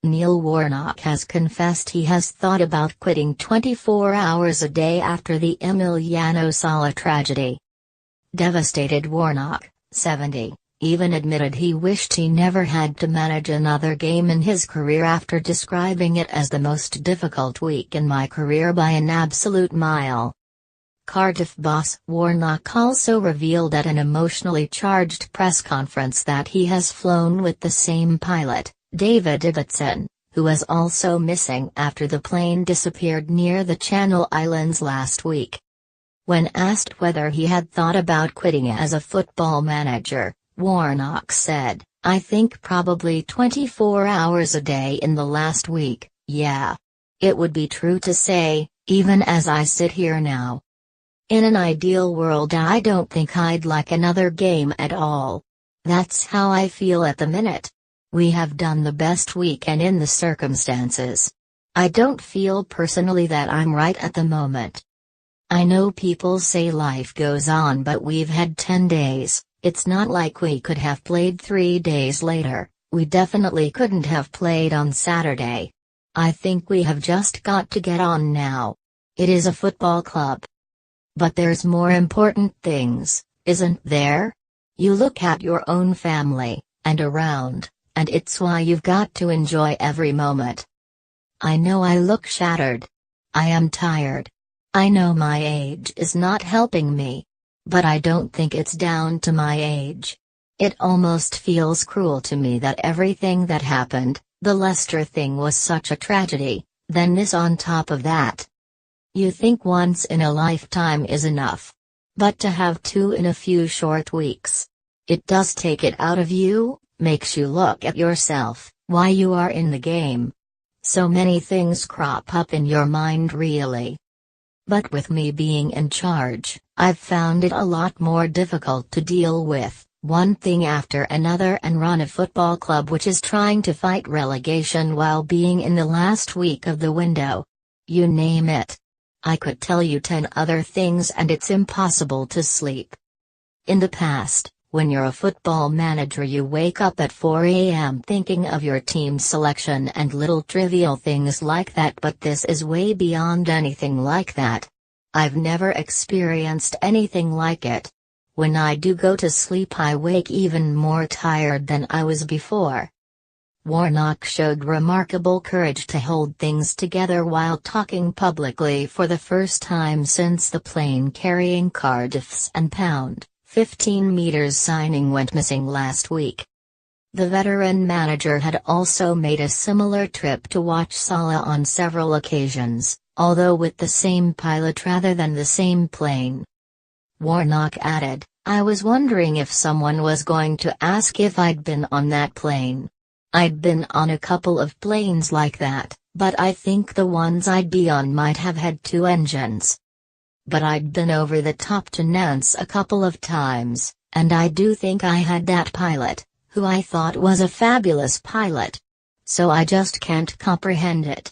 Neil Warnock has confessed he has thought about quitting 24 hours a day after the Emiliano Sala tragedy. Devastated Warnock, 70, even admitted he wished he never had to manage another game in his career after describing it as the most difficult week in my career by an absolute mile. Cardiff boss Warnock also revealed at an emotionally charged press conference that he has flown with the same pilot, David Ibbotson, who was also missing after the plane disappeared near the Channel Islands last week. When asked whether he had thought about quitting as a football manager, Warnock said, "I think probably 24 hours a day in the last week, yeah. It would be true to say, even as I sit here now. In an ideal world I don't think I'd like another game at all. That's how I feel at the minute. We have done the best we can in the circumstances. I don't feel personally that I'm right at the moment. I know people say life goes on, but we've had 10 days, it's not like we could have played 3 days later, we definitely couldn't have played on Saturday. I think we have just got to get on now. It is a football club. But there's more important things, isn't there? You look at your own family, and around, and it's why you've got to enjoy every moment. I know I look shattered. I am tired. I know my age is not helping me. But I don't think it's down to my age. It almost feels cruel to me that everything that happened, the Leicester thing was such a tragedy, then this on top of that. You think once in a lifetime is enough. But to have two in a few short weeks. It does take it out of you, makes you look at yourself, why you are in the game. So many things crop up in your mind really. But with me being in charge, I've found it a lot more difficult to deal with, one thing after another, and run a football club which is trying to fight relegation while being in the last week of the window. You name it. I could tell you 10 other things and it's impossible to sleep. In the past, when you're a football manager you wake up at 4 a.m. thinking of your team selection and little trivial things like that, but this is way beyond anything like that. I've never experienced anything like it. When I do go to sleep I wake even more tired than I was before. Warnock showed remarkable courage to hold things together while talking publicly for the first time since the plane carrying Cardiff's £15 million signing went missing last week. The veteran manager had also made a similar trip to watch Sala on several occasions, although with the same pilot rather than the same plane. Warnock added, "I was wondering if someone was going to ask if I'd been on that plane. I'd been on a couple of planes like that, but I think the ones I'd be on might have had 2 engines. But I'd been over the top to Nantes a couple of times, and I do think I had that pilot, who I thought was a fabulous pilot. So I just can't comprehend it."